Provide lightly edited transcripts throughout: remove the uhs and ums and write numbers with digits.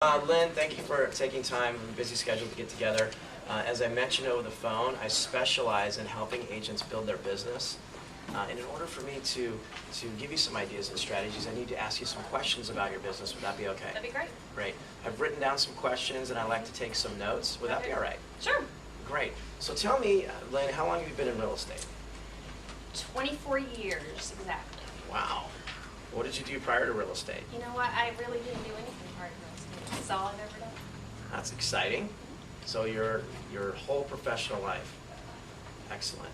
Lynn, thank you for taking time from a busy schedule to get together. As I mentioned over the phone, I specialize in helping agents build their business. And in order for me to give you some ideas and strategies, I need to ask you some questions about your business. Would that be okay? That'd be great. Great. I've written down some questions and I'd like to take some notes. Would that be all right? Sure. Great. So tell me, Lynn, how long have you been in real estate? 24 years, exactly. Wow. What did you do prior to real estate? You know what? I really didn't do anything prior to real estate. That's all I've ever done. That's exciting. So your whole professional life. Excellent.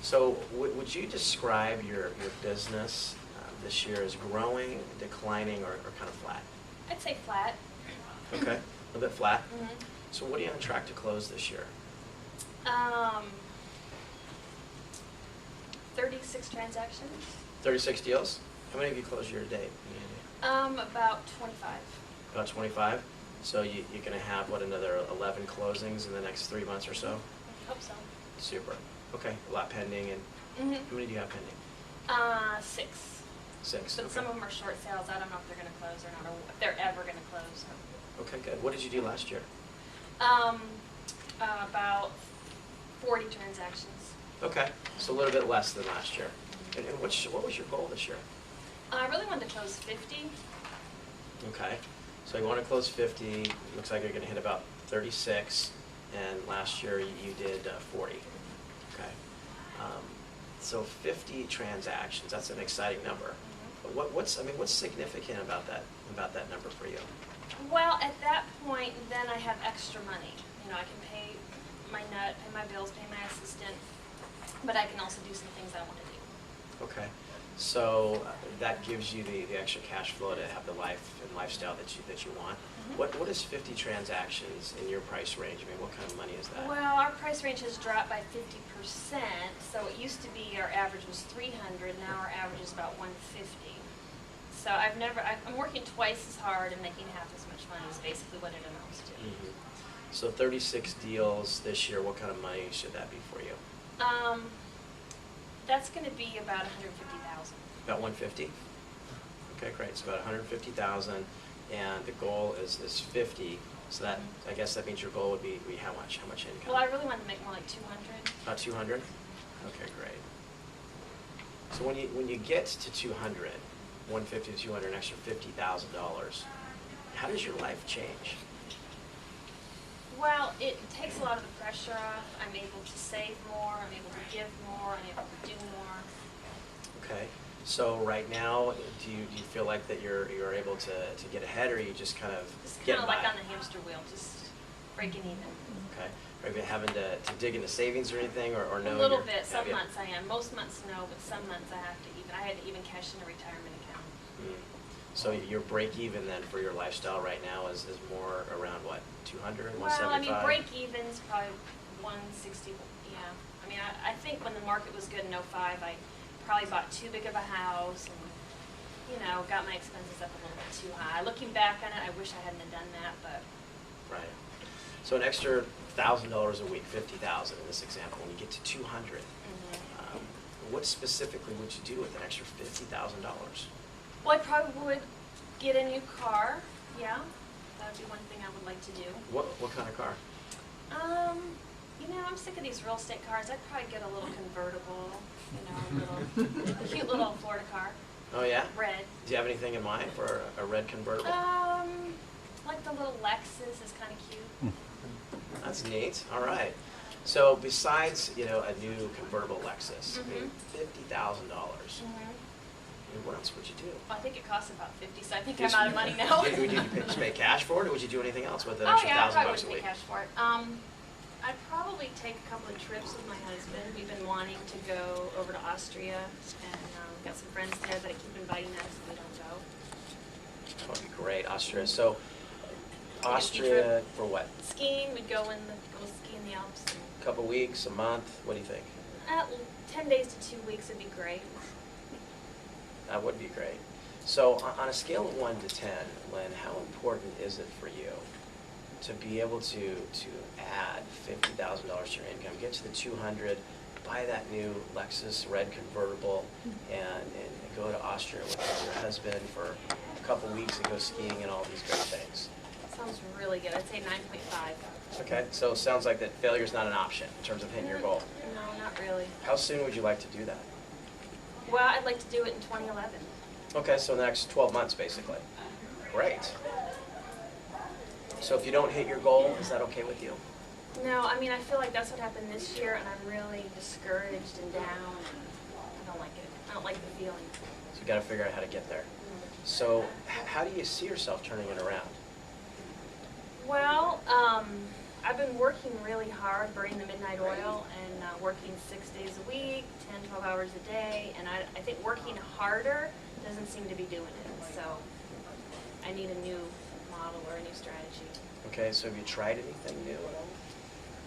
So would you describe your business this year as growing, declining, or kind of flat? I'd say flat. Okay, a little bit flat. Mm-hmm. So what are you on track to close this year? 36 transactions. 36 deals? How many have you closed year to date? About 25. About 25? So you're going to have, what, another 11 closings in the next 3 months or so? Hope so. Super. Okay, a lot pending. And how many do you have pending? 6. 6, But okay. some of them are short sales. I don't know if they're going to close or not, or if they're ever going to close. Okay, good. What did you do last year? About 40 transactions. Okay, so a little bit less than last year. And what was your goal this year? I really wanted to close 50. Okay, so you want to close 50. Looks like you're going to hit about 36, and last year you did 40. Okay, so 50 transactions. That's an exciting number. But what's significant about that number for you? Well, at that point, then I have extra money. You know, I can pay my nut, pay my bills, pay my assistant, but I can also do some things I want to do. Okay, so that gives you the extra cash flow to have the life and lifestyle that you want. What is 50 transactions in your price range? I mean, what kind of money is that? Well, our price range has dropped by 50%. So it used to be our average was 300. Now our average is about 150. So I'm working twice as hard and making half as much money is basically what it amounts to. So 36 deals this year, what kind of money should that be for you? That's going to be about 150,000. About 150? Okay, great. So about 150,000, and the goal is 50. So that, I guess that means your goal would be how much? How much income? Well, I really want to make more like 200. About 200? Okay, great. So when you get to 200, 150 to 200, an extra $50,000, how does your life change? Well, it takes a lot of the pressure off. I'm able to save more, I'm able to give more, I'm able to do more. Okay. So right now, do you feel like that you're able to get ahead, or you just kind of Just kind of like on the hamster wheel, just breaking even. Okay. Are you having to dig into savings or anything, or no? A little bit. Some months I am. Most months no, but some months I have to even. I had to even cash in a retirement account. So your break even then for your lifestyle right now is more around what, 200, 175? Well, I mean, break even's probably 160. Yeah. I mean, I think when the market was good in '05, I probably bought too big of a house and, you know, got my expenses up a little bit too high. Looking back on it, I wish I hadn't have done that, but. Right. So an extra $1,000 a week, 50,000 in this example. When you get to 200, what specifically would you do with an extra $50,000? Well, I probably would get a new car. Yeah, that would be one thing I would like to do. What kind of car? You know, I'm sick of these real estate cars. I'd probably get a little convertible. You know, a cute little Florida car. Oh yeah. Red. Do you have anything in mind for a red convertible? Like the little Lexus is kind of cute. That's neat. All right. So besides, you know, a new convertible Lexus, I mean, $50,000. What else would you do? Well, I think it costs about 50, so I think I'm out of money now. Would you just pay cash for it, or would you do anything else with an Oh extra yeah, I $1,000 probably a would pay week? cash for it. I'd probably take a couple of trips with my husband. We've been wanting to go over to Austria, and we've got some friends there that I keep inviting us, and we don't go. That would be great, Austria. So, Austria for what? Skiing. We'd go ski in the Alps. A couple weeks, a month? What do you think? 10 days to 2 weeks would be great. That would be great. So, on a scale of 1 to 10, Lynn, how important is it for you to be able to add $50,000 to your income, get to the 200, buy that new Lexus red convertible, and go to Austria with your husband for a couple weeks and go skiing and all these great things? really good. I'd say 9.5. Okay, so it sounds like that failure's not an option in terms of hitting your goal. No, not really. How soon would you like to do that? Well, I'd like to do it in 2011. Okay, so the next 12 months, basically. Great. So if you don't hit your goal, is that okay with you? No, I mean, I feel like that's what happened this year, and I'm really discouraged and down, and I don't like it. I don't like the feeling. So you got to figure out how to get there. So how do you see yourself turning it around? Well, I've been working really hard, burning the midnight oil, and working 6 days a week, 10, 12 hours a day, and I think working harder doesn't seem to be doing it, so I need a new model or a new strategy. Okay, so have you tried anything new?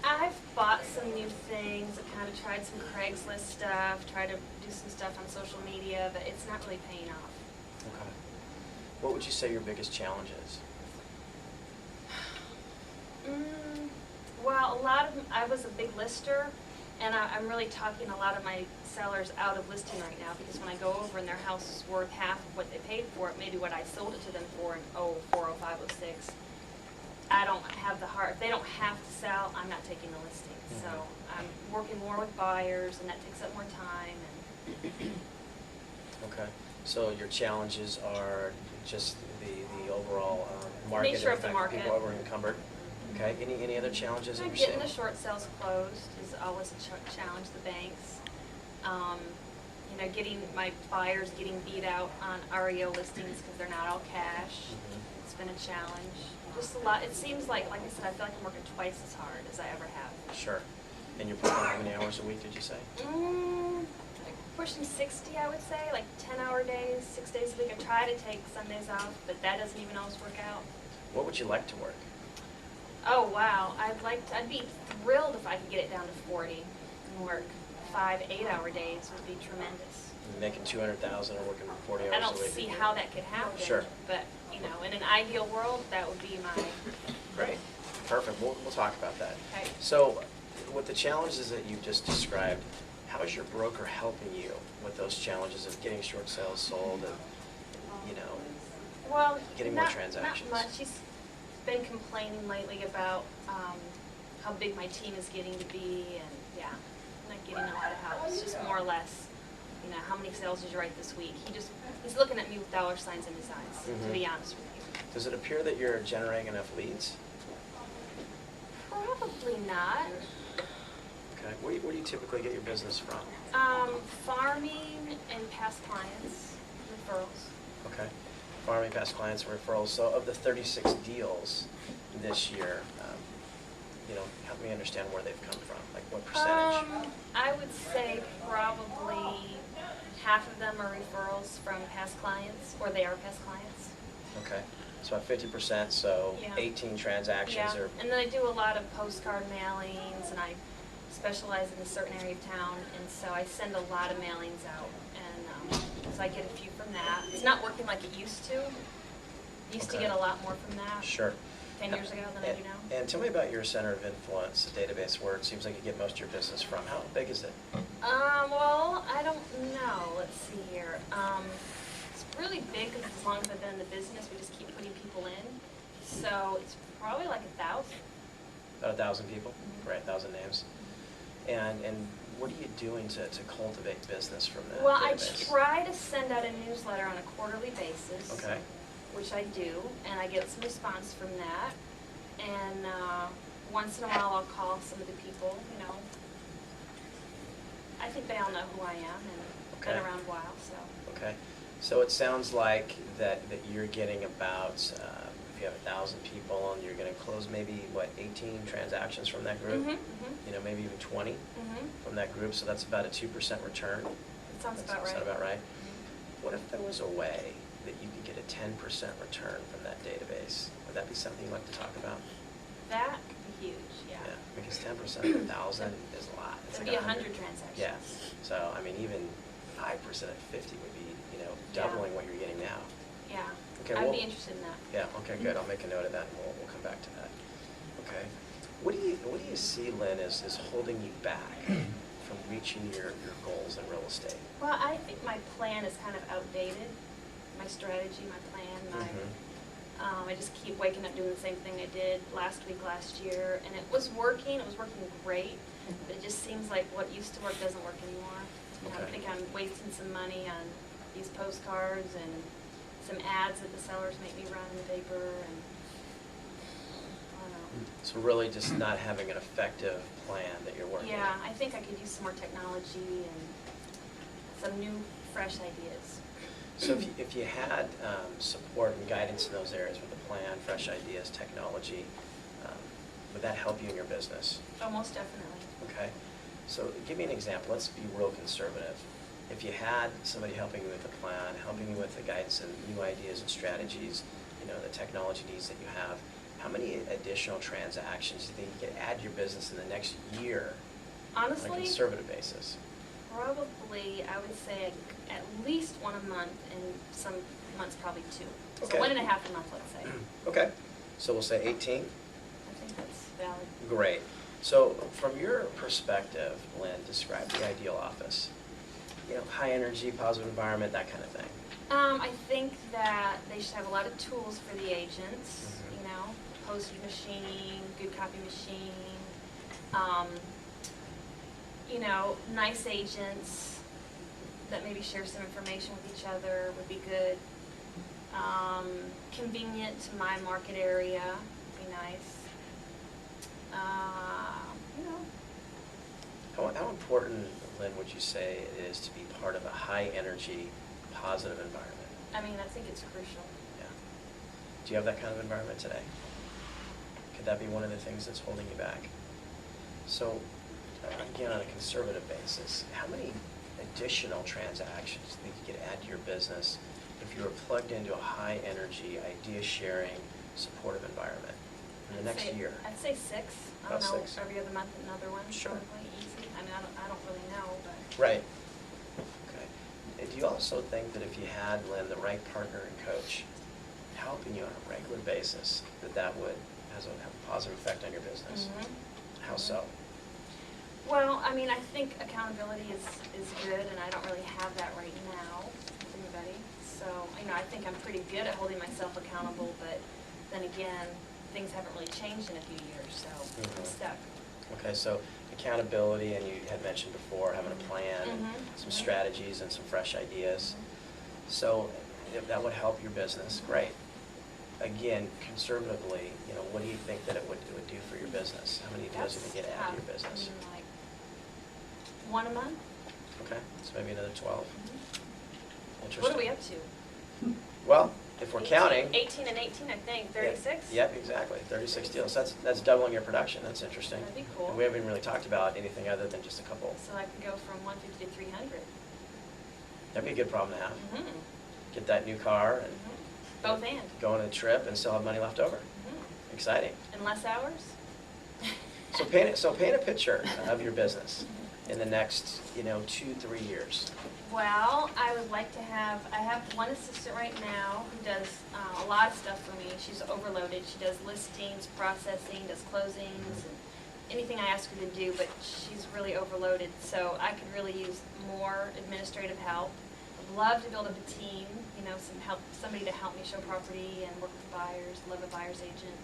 I've bought some new things. I've kind of tried some Craigslist stuff, tried to do some stuff on social media, but it's not really paying off. Okay. What would you say your biggest challenge is? Well, a lot of them, I was a big lister, and I'm really talking a lot of my sellers out of listing right now, because when I go over and their house is worth half of what they paid for it, maybe what I sold it to them for in 04, 05, 06, I don't have the heart. If they don't have to sell, I'm not taking the listing. Mm-hmm. So I'm working more with buyers, and that takes up more time. And Okay, so your challenges are just the overall market. Nature of the and market. People over encumbered. Okay, any other challenges that you're getting seeing? the short sales closed is always a challenge. The banks, you know, getting my buyers getting beat out on REO listings because they're not all cash. Mhm. It's been a challenge. Just a lot. It seems like I said, I feel like I'm working twice as hard as I ever have. Sure. And you're putting how many hours a week, did you say? Like pushing 60, I would say, like 10-hour days, 6 days a week. I try to take Sundays off, but that doesn't even always work out. What would you like to work? Oh wow, I'd be thrilled if I could get it down to 40 and work 5 8-hour days would be tremendous. Making 200,000 and working 40 hours I a don't week. see how that could happen. Sure. But you know, in an ideal world, that would be my. Great. Perfect. We'll talk about that. Okay. So, with the challenges that you've just described, how is your broker helping you with those challenges of getting short sales sold and, you know, Well, getting more transactions? Not much. She's been complaining lately about how big my team is getting to be, and yeah, I'm not getting a lot of help. It's just more or less, you know, how many sales did you write this week? He's looking at me with dollar signs in his eyes, to be honest with you. Does it appear that you're generating enough leads? Probably not. Okay. Where do you typically get your business from? Farming and past clients, referrals. Okay. Farming, past clients, and referrals. So of the 36 deals this year, you know, help me understand where they've come from. Like what percentage? I would say probably half of them are referrals from past clients, or they are past clients. Okay. So about 50%, so Yeah. 18 transactions Yeah, or... and then I do a lot of postcard mailings, and I specialize in a certain area of town, and so I send a lot of mailings out, and so I get a few from that. It's not working like it used to. Used to Okay. get a lot more from that. Sure. 10 years ago than I do now. And tell me about your center of influence, the database where it seems like you get most of your business from. How big is it? Well, I don't know. Let's see here. It's really big because as long as I've been in the business, we just keep putting people in. So it's probably like 1,000. About 1,000 people? Right, 1,000 names. And what are you doing to cultivate business from that Well, database? I try to send out a newsletter on a quarterly basis. Okay. Which I do, and I get some response from that. And once in a while, I'll call some of the people, you know. I think they all know who I am and been Okay. around a while, so. Okay. So it sounds like that you're getting about, if you have 1,000 people and you're going to close maybe, what, 18 transactions from that group? You know, maybe even 20 from that group, so that's about a 2% return. It sounds about right. Is that about right? What if there was a way that you could get a 10% return from that database? Would that be something you'd like to talk about? That could be huge, yeah. Yeah, because 10% of 1,000 is a lot. It's It'd like be 100 transactions. Yeah, so I mean, even 5% of 50 would be, you know, doubling what you're getting now. Yeah, Okay, I'd well- be interested in that. Yeah, okay, good, I'll make a note of that, and we'll come back to that. Okay, what do you see, Lynn, is holding you back from reaching your goals in real estate? Well, I think my plan is kind of outdated. My strategy, my plan, my, Mhm. I just keep waking up doing the same thing I did last week, last year, and it was working great, but it just seems like what used to work doesn't work anymore. You know, I Okay. think I'm wasting some money on these postcards and some ads that the sellers make me run in the paper, and I don't know. So really just not having an effective plan that you're working. Yeah, I think I could use some more technology and some new, fresh ideas. So if you had support and guidance in those areas with a plan, fresh ideas, technology, would that help you in your business? Oh, most definitely. Okay. So give me an example. Let's be real conservative. If you had somebody helping you with the plan, helping you with the guidance and new ideas and strategies, you know, the technology needs that you have, how many additional transactions do you think you could add to your business in the next year Honestly, on a conservative basis? probably, I would say at least one a month, and some months probably two. Okay. So 1.5 a month, let's say. Okay. So we'll say 18? I think that's valid. Great. So from your perspective, Lynn, describe the ideal office. You know, high energy, positive environment, that kind of thing. I think that they should have a lot of tools for the agents, Mhm. you know, postage machine, good copy machine, you know, nice agents that maybe share some information with each other would be good. Convenient to my market area would be nice. You know, How important, Lynn, would you say it is to be part of a high energy, positive environment? I mean, I think it's crucial. Yeah. Do you have that kind of environment today? Could that be one of the things that's holding you back? So, again, on a conservative basis, how many additional transactions do you think you could add to your business if you were plugged into a high energy, idea sharing, supportive environment in the next year? I'd say 6. I About don't know, 6. every other month another one. Sure. Probably easy. I mean, I don't really know, but. Right. Okay. And do you also think that if you had, Lynn, the right partner and coach helping you on a regular basis, that would have a positive effect on your business? Mhm. How so? Well, I mean, I think accountability is good, and I don't really have that right now with anybody. So, you know, I think I'm pretty good at holding myself accountable, but then again, things haven't really changed in a few years, so I'm Mhm. stuck. Okay, so accountability, and you had mentioned before, having a plan, and Mhm. some Mhm. strategies and some fresh ideas. Mhm. So if that would help your business, great. Again, conservatively, you know, what do you think that it would do for your business? How many deals do you think you'd add to your That's tough. business? I mean, like 1 a month. Okay, so maybe another 12. Mhm. Interesting. What are we up to? Well, if we're counting. 18 and 18, I think, 36? Yep, exactly, 36 deals. That's doubling your production. That's interesting. That'd be cool. And we haven't really talked about anything other than just a couple. So I can go from 150 to 300. That'd be a good problem to have. Mhm. Get that new car and Mhm. Both and. go on a trip and still have money left over. Mhm. Exciting. In less hours? So paint a picture of your business in the next, 2-3 years. Well, I would like to have, I have one assistant right now who does a lot of stuff for me. She's overloaded. She does listings, processing, does closings, and anything I ask her to do, but she's really overloaded. So I could really use more administrative help. I'd love to build up a team, somebody to help me show property and work with buyers, love a buyer's agent.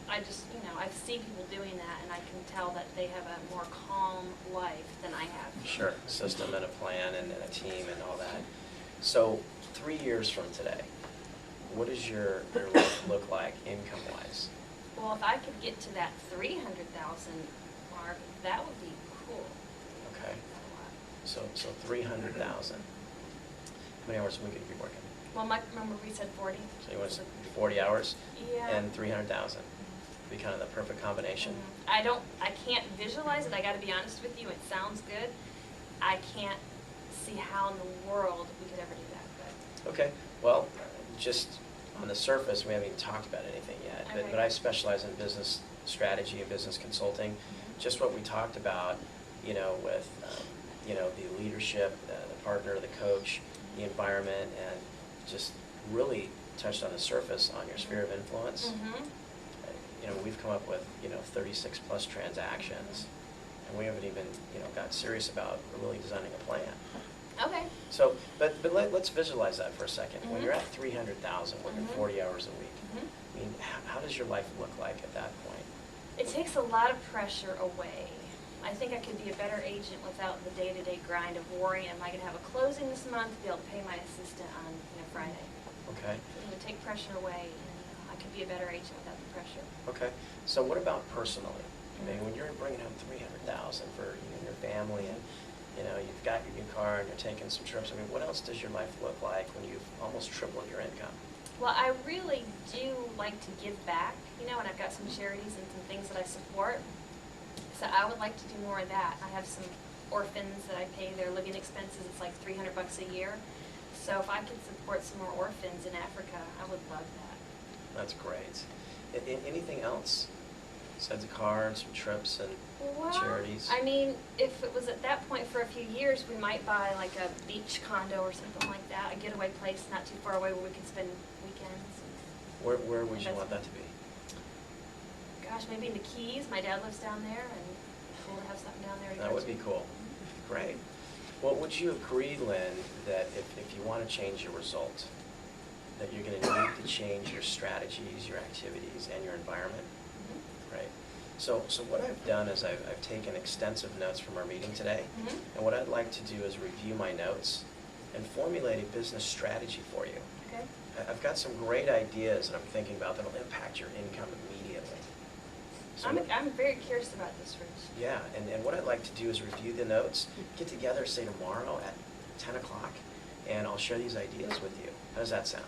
I just, I've seen people doing that, and I can tell that they have a more calm life than I have. Sure, system and a plan and a team and all that. So 3 years from today, what does your life look like income-wise? Well, if I could get to that 300,000 mark, that would be cool. Okay, so 300,000. How many hours a week are you working? Well, remember we said 40? So you want to 40 hours Yeah. and 300,000. Be kind of the perfect combination. I can't visualize it, I gotta be honest with you, it sounds good. I can't see how in the world we could ever do that, Okay, well, just on the surface, we haven't even talked about anything yet, Okay. but I specialize in business strategy and business consulting. Just what we talked about, with, the leadership, the partner, the coach, the environment, and just really touched on the surface on your sphere of influence. Mm-hmm. We've come up with, 36 plus transactions, and we haven't even, got serious about really designing a plan. Okay. So, but let's visualize that for a second. When Mhm. you're at 300,000, working Mhm. 40 hours a week, Mhm. I mean, how does your life look like at that point? It takes a lot of pressure away. I think I could be a better agent without the day-to-day grind of worrying, am I gonna have a closing this month, be able to pay my assistant on, Friday. Okay. It would take pressure away, and I could be a better agent without the pressure. Okay. So what about personally? I mean, Mhm. when you're bringing home 300,000 for your family, and you've got your new car and you're taking some trips. I mean, what else does your life look like when you've almost tripled your income? Well, I really do like to give back, and I've got some charities and some things that I support. So I would like to do more of that. I have some orphans that I pay their living expenses. It's like $300 a year. So if I could support some more orphans in Africa, I would love that. That's great. Anything else besides a car and some trips and charities? I mean, if it was at that point for a few years, we might buy like a beach condo or something like that, a getaway place not too far away where we could spend weekends. Where would you want that to be? Gosh, maybe in the Keys. My dad lives down there, and cool to have something down there. That would be cool. Great. Well, would you agree, Lynn, that if you want to change your result, that you're going to need to change your strategies, your activities, and your environment? Mm-hmm. Right. So what I've done is I've taken extensive notes from our meeting today, Mm-hmm. and what I'd like to do is review my notes and formulate a business strategy for you. Okay. I've got some great ideas that I'm thinking about that'll impact your income immediately. So I'm very curious about this, Rich. yeah, and what I'd like to do is review the notes, get together, say tomorrow at 10 o'clock, and I'll share these ideas with you. How does that sound?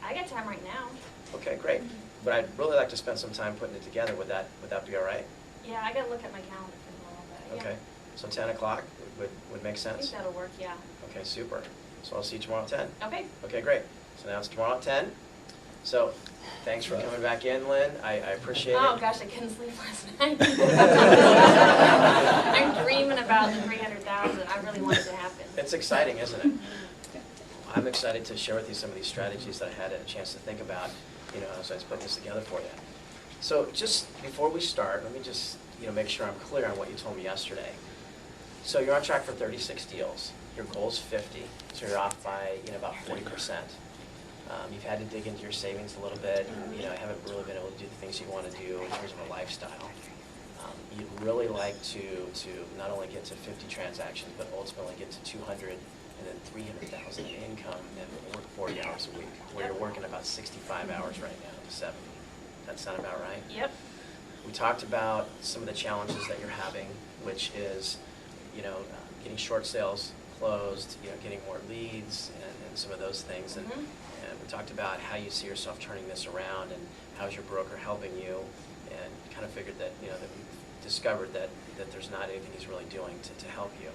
I got time right now. Okay, great. But I'd really like to spend some time putting it together. Would that be all right? Yeah, I gotta look at my calendar for tomorrow, but yeah. Okay, so 10 o'clock would make I sense? think that'll work, yeah. Okay, super. So I'll see you tomorrow at 10? Okay. Okay, great. So now it's tomorrow at 10. So thanks for coming back in, Lynn. I appreciate it. Oh, gosh, I couldn't sleep last night. I'm dreaming about the 300,000. I really want it to happen. It's exciting, isn't it? I'm excited to share with you some of these strategies that I had a chance to think about, as I was putting this together for you. So just before we start, let me just, make sure I'm clear on what you told me yesterday. So you're on track for 36 deals. Your goal's 50, so you're off by, about 40%. You've had to dig into your savings a little bit, and, haven't really been able to do the things you want to do in terms of a lifestyle. You'd really like to not only get to 50 transactions, but ultimately get to 200 and then 300,000 in income and work 40 hours a week, where you're working about 65 hours right now to 70. That sound about right? Yep. We talked about some of the challenges that you're having, which is, getting short sales closed, getting more leads and some of those things. And we talked about how you see yourself turning this around and how's your broker helping you, and kind of figured that, that we've discovered that there's not anything he's really doing to help you.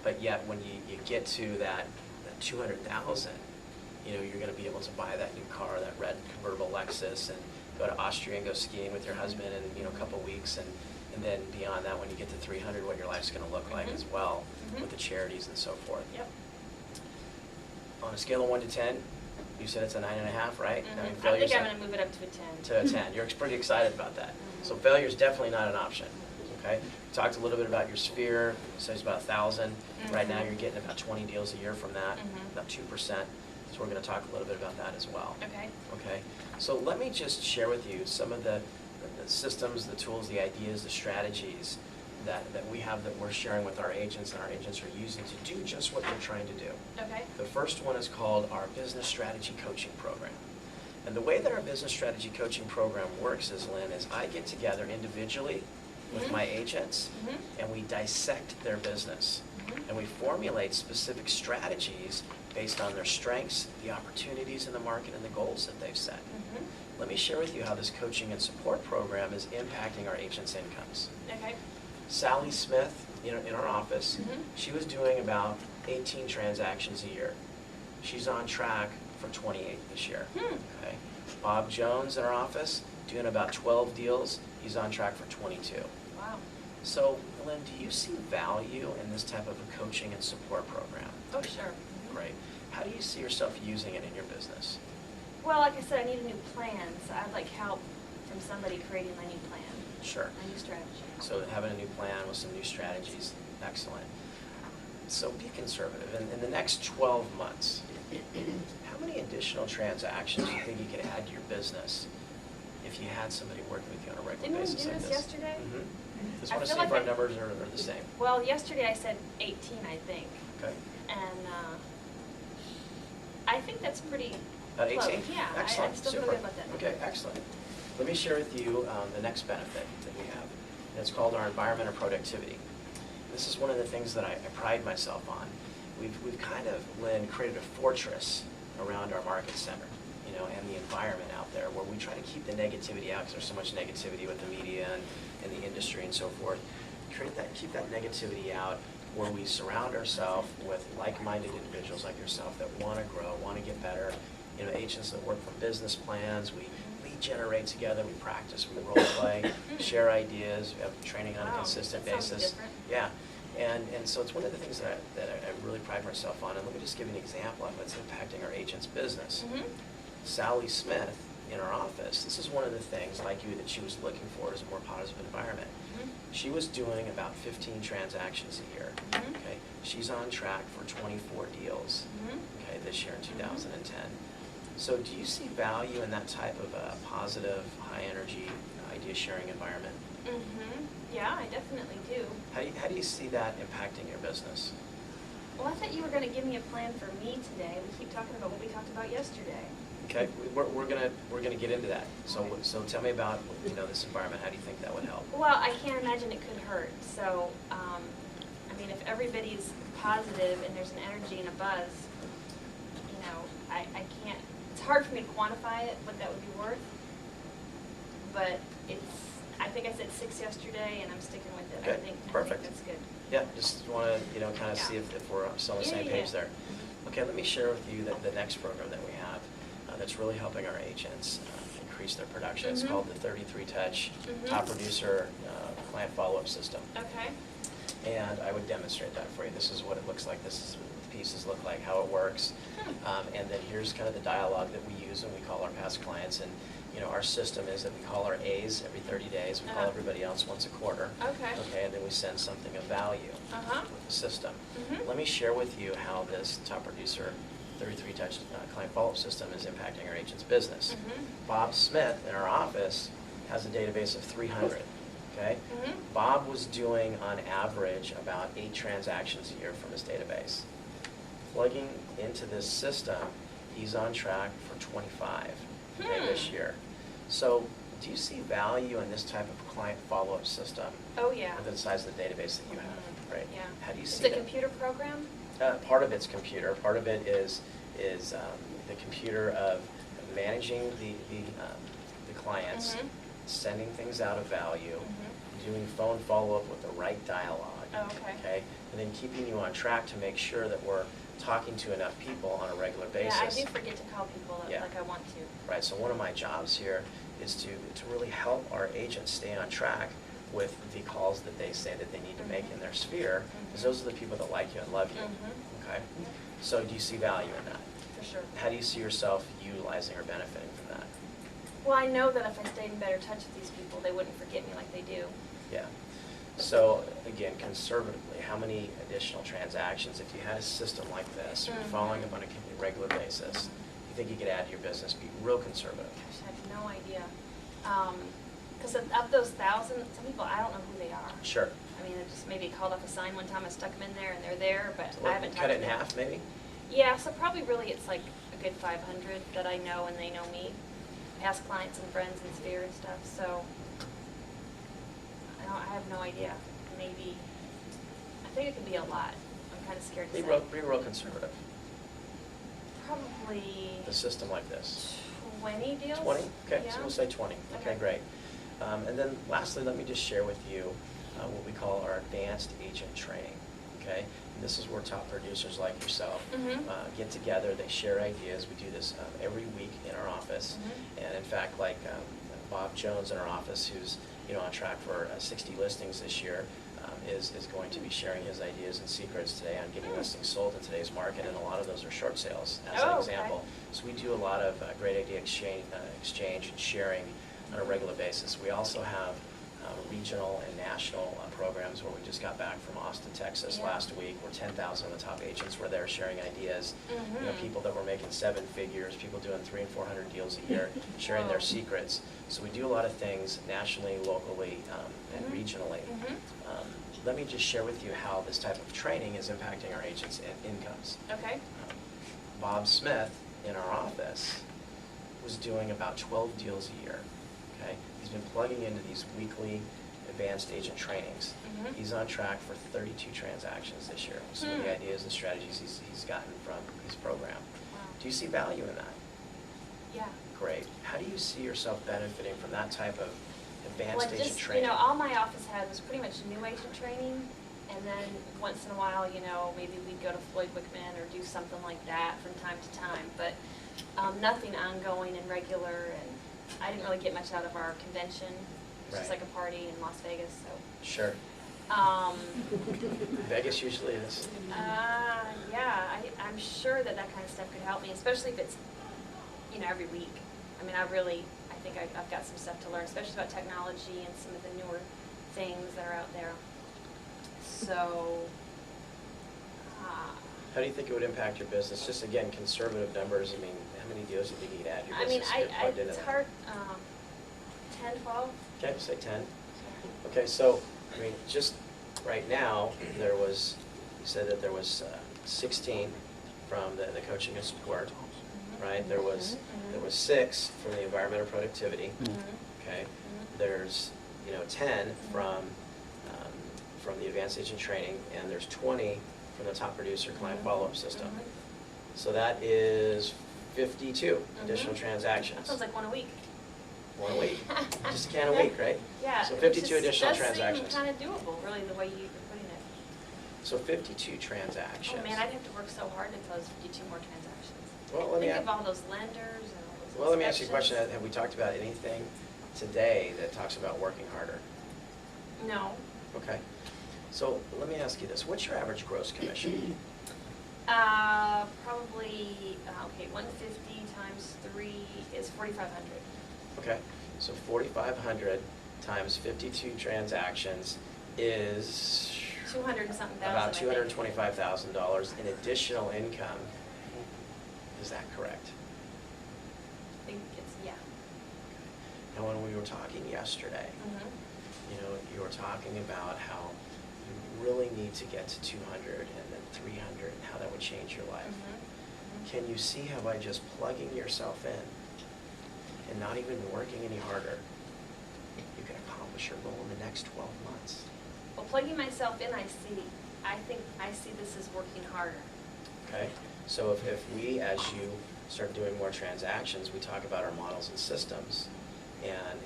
But yet when you get to that 200,000, you're going to be able to buy that new car, that red convertible Lexus, and go to Austria and go skiing with your husband in a couple weeks, and then beyond that, when you get to 300, what your life's going to look like as well, with the charities and so forth. Yep. On a scale of 1 to 10, you said it's a 9.5, right? Mm-hmm. I mean, I failure's think I'm going to move it up to a 10. to a 10. You're pretty excited about that. So failure is definitely not an option. Okay. We talked a little bit about your sphere. So it's about 1,000. Right now, you're getting about 20 deals a year from that, about 2%. So we're going to talk a little bit about that as well. Okay. Okay. So let me just share with you some of the systems, the tools, the ideas, the strategies that we have that we're sharing with our agents, and our agents are using to do just what they're trying to do. Okay. The first one is called our Business Strategy Coaching Program. And the way that our Business Strategy Coaching Program works is, Lynn, is I get together individually with my agents, and we dissect their business. And we formulate specific strategies based on their strengths, the opportunities in the market, and the goals that they've set. Let me share with you how this coaching and support program is impacting our agents' incomes. Okay. Sally Smith, in our office, she was doing about 18 transactions a year. She's on track for 28 this year. Okay. Bob Jones in our office, doing about 12 deals. He's on track for 22. Wow. So, Lynn, do you see value in this type of a coaching and support program? Oh, sure. Great. How do you see yourself using it in your business? Well, like I said, I need a new plan, so I'd like help from somebody creating my new plan. Sure. My new strategy. So having a new plan with some new strategies, excellent. So be conservative. In the next 12 months, how many additional transactions do you think you could add to your business if you had somebody working with you on a regular Didn't we basis do like this this? yesterday? Mm-hmm. Just I want to feel see if like our numbers are the same. Well, yesterday I said 18, I think. Okay. And I think that's pretty About close. 18? Yeah, Excellent. I still feel Super. good about that. Okay, excellent. Let me share with you the next benefit that we have. And it's called our environment of productivity. This is one of the things that I pride myself on. We've kind of, Lynn, created a fortress around our market center, you know, and the environment out there where we try to keep the negativity out because there's so much negativity with the media and the industry and so forth. Keep that negativity out where we surround ourselves with like-minded individuals like yourself that want to grow, want to get better. You know, agents that work from business plans, we lead generate together, we practice, we role play, share ideas, we have training on a consistent that sounds basis. different. Yeah, and so it's one of the things that I really pride myself on. And let me just give you an example of what's impacting our agent's business. Mm-hmm. Sally Smith in our office, this is one of the things, like you, that she was looking for is a more positive environment. Mm-hmm. She was doing about 15 transactions a year. Mhm. Okay, she's on track for 24 deals. Mhm. Okay, this year in 2010. So, do you see value in that type of a positive, high-energy, idea-sharing environment? Mm-hmm. Yeah, I definitely do. How do you see that impacting your business? Well, I thought you were going to give me a plan for me today. We keep talking about what we talked about yesterday. Okay, we're gonna get into that. So tell me about, you know, this environment. How do you think that would help? Well, I can't imagine it could hurt. So, I mean, if everybody's positive and there's an energy and a buzz, you know, I can't, it's hard for me to quantify it, what that would be worth. But I think I said 6 yesterday and I'm sticking with it. Okay, perfect. I think that's good. Yeah, just want to, you know, kind of see Yeah. if we're still on the same Yeah. page there. Okay, let me share with you the next program that we have that's really helping our agents increase their production. It's Mhm. called the 33 Touch Mhm. Top Producer Client Follow-Up System. Okay. And I would demonstrate that for you. This is what it looks like. This is what the pieces look like, how it works. And then here's kind of the dialogue that we use when we call our past clients. And, you know, our system is that we call our A's every 30 days. We call everybody else once a quarter. Okay. Okay, and then we send something of value Uh-huh. with the system. Mhm. Let me share with you how this Top Producer 33 Touch Client Follow-Up System is impacting our agent's business. Mhm. Bob Smith in our office has a database of 300. Okay? Mhm. Bob was doing on average about 8 transactions a year from his database. Plugging into this system, he's on track for 25 this year. So, do you see value in this type of client follow-up system? Oh, yeah. With the size of the database that you have, Mhm. right? Yeah. How do you see It's a that? computer program? Part of it's computer. Part of it is the computer of managing the clients, Mhm. sending things out of value, Mhm. doing phone follow-up with the right dialogue. Oh, okay. Okay, and then keeping you on track to make sure that we're talking to enough people on a regular basis. Yeah, I do forget to call people Yeah. like I want to. Right, so one of my jobs here is to really help our agents stay on track with the calls that they say that they need to make in their sphere, because those are the people that like you and love you. Mhm. Okay, so do you see value in that? For sure. How do you see yourself utilizing or benefiting from that? Well, I know that if I stayed in better touch with these people, they wouldn't forget me like they do. Yeah. So again, conservatively, how many additional transactions, if you had a system like this, Mhm. following up on a regular basis, you think you could add to your business? Be real conservative. Gosh, I have no idea. Because of those 1,000, some people, I don't know who they are. Sure. I mean, I just maybe called off a sign one time, I stuck them in there and they're there, but So I haven't talked cut to it in them. half, maybe? Yeah, so probably really it's like a good 500 that I know and they know me. Past clients and friends and sphere and stuff, so I have no idea. Maybe, I think it could be a lot. I'm kind of scared to Be say. real conservative. Probably A system like this. 20 deals? 20? Okay, Yeah. so we'll say 20. Okay, Okay. great. And then lastly, let me just share with you what we call our advanced agent training. Okay, and this is where top producers like yourself Mhm. get together. They share ideas. We do this every week in our office, Mhm. and in fact, like Bob Jones in our office, who's on track for 60 listings this year, is going to be sharing his ideas and secrets today on getting listings sold in today's market, and a lot of those are short sales, as an Oh, okay. example. So we do a lot of great idea exchange and sharing on a regular basis. We also have regional and national programs where we just got back from Austin, Texas last week, where 10,000 of the top agents were there sharing ideas. You know, people that were making 7 figures, people doing 300 and 400 deals a year, sharing their secrets. So we do a lot of things nationally, locally, and regionally. Let me just share with you how this type of training is impacting our agents' incomes. Okay. Bob Smith in our office was doing about 12 deals a year. Okay, he's been plugging into these weekly advanced agent trainings. He's on track for 32 transactions this year. Some of the ideas and strategies he's gotten from his program. Wow. Do you see value in that? Yeah. Great. How do you see yourself benefiting from that type of advanced Well, agent just, training? you know, all my office had was pretty much new agent training, and then once in a while, you know, maybe we'd go to Floyd Wickman or do something like that from time to time, but nothing ongoing and regular, and I didn't really get much out of our convention, which is Right. like a party in Las Vegas, so. Sure. Vegas usually is. Yeah, I'm sure that that kind of stuff could help me, especially if it's, you know, every week. I mean, I think I've got some stuff to learn, especially about technology and some of the newer things that are out there. So, How do you think it would impact your business? Just again, conservative numbers. I mean, how many deals do you think you could add to your I mean, business? to get plugged into it's that? hard, 10, 12. Okay, say 10. Okay, so, I mean, just right now, there was, you said that there was 16 from the coaching and support, right? There was 6 from the environmental productivity, okay? There's, you know, 10 from the advanced agent training, and there's 20 from the top producer client follow-up system. So that is 52 additional That transactions. sounds like one a week. One a week. Just a can a week, right? Yeah. So it 52 just additional does transactions. seem kind of doable, really, the way you're putting it. So 52 transactions. Oh, man, I'd have to work so hard to close 52 more transactions. Well, let me Think of all those lenders and all those Well, let me ask you a question. inspections. Have we talked about anything today that talks about working harder? No. Okay. So let me ask you this. What's your average gross commission? Probably, okay, 150 times 3 is 4,500. Okay. So 4,500 times 52 transactions is 200 and something thousand. about I think. $225,000 in additional income. Is that correct? I think it's, yeah. And when we were talking yesterday, you know, you were talking about how you really need to get to 200 and then 300 and how that would change your life. Can you see how by just plugging yourself in and not even working any harder, you can accomplish your goal in the next 12 months? Well, plugging myself in, I think I see this as working harder. Okay? So if we, as you start doing more transactions, we talk about our models and systems and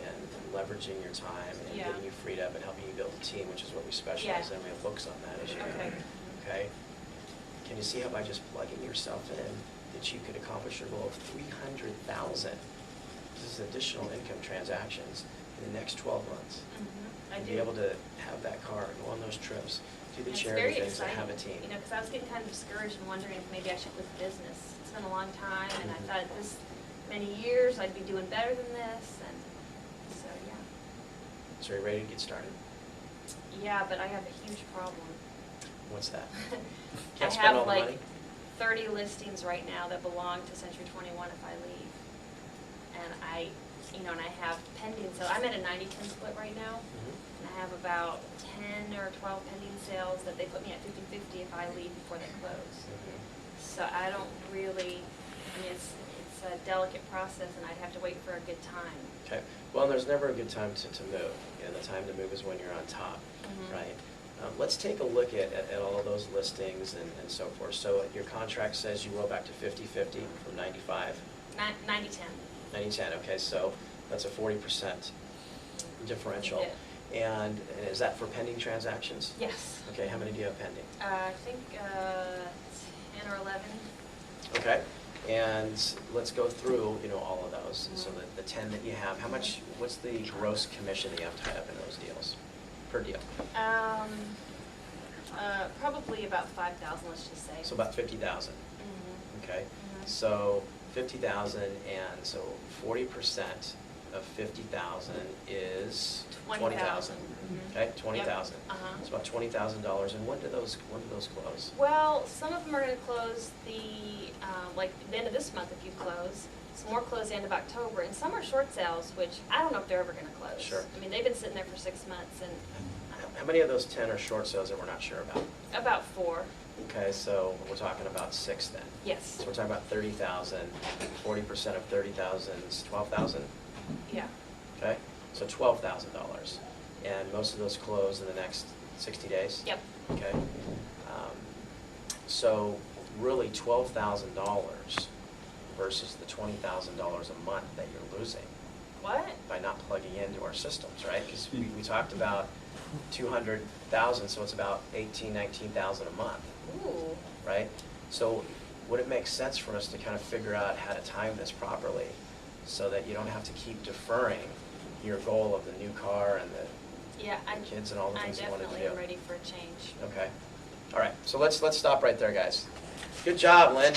leveraging your time and getting you freed up and helping you build a team, which is what we specialize in. We have books on that, as you know. Okay? Can you see how by just plugging yourself in that you could accomplish your goal of 300,000? This is additional income transactions in the next 12 months. I Be do. able to have that car, go on those trips, do the It's charity very things, and exciting, have a team. you know, because I was getting kind of discouraged and wondering if maybe I should quit the business. It's been a long time, and I thought this many years I'd be doing better than this, and so, yeah. So are you ready to get started? Yeah, but I have a huge problem. What's that? I Can't spend all have the like money? 30 listings right now that belong to Century 21 if I leave. And and I have pending, so I'm at a 90-10 split right now. And I have about 10 or 12 pending sales that they put me at 50-50 if I leave before they close. So I don't really, I mean, it's a delicate process, and I'd have to wait for a good time. Okay. Well, there's never a good time to move. You know, the time to move is when you're on top, right? Let's take a look at all of those listings and so forth. So your contract says you roll back to 50-50 from 95? 90-10. 90-10, okay, so that's a 40% differential. Yeah. And is that for pending transactions? Yes. Okay, how many do you have pending? I think 10 or 11. Okay, and let's go through, you know, all of those. So the 10 that you have, how much, what's the gross commission that you have tied up in those deals, per deal? Probably about 5,000, let's just say. So about 50,000, okay? So 50,000, and so 40% of 50,000 is 20,000. 20,000. Okay, 20,000. Uh-huh. It's about $20,000. And when do those close? Well, some of them are gonna close like the end of this month if you close. Some more close the end of October, and some are short sales, which I don't know if they're ever gonna close. Sure. I mean, they've been sitting there for 6 months, and How many of those 10 are short sales that we're not sure about? about 4, Okay, so we're talking about 6 then. yes. So we're talking about 30,000. 40% of 30,000 is 12,000. Yeah. Okay, so $12,000. And most of those close in the next 60 days? Yep. Okay. So really $12,000 versus the $20,000 a month that you're losing What? by not plugging into our systems, right? Because we talked about 200,000, so it's about 18, 19,000 a month, Ooh. right? So would it make sense for us to kind of figure out how to time this properly so that you don't have to keep deferring your goal of the new car and the Yeah, kids and all the things you wanted to do? I definitely am ready for a change. Okay. All right, so let's stop right there, guys. Good job, Lynn.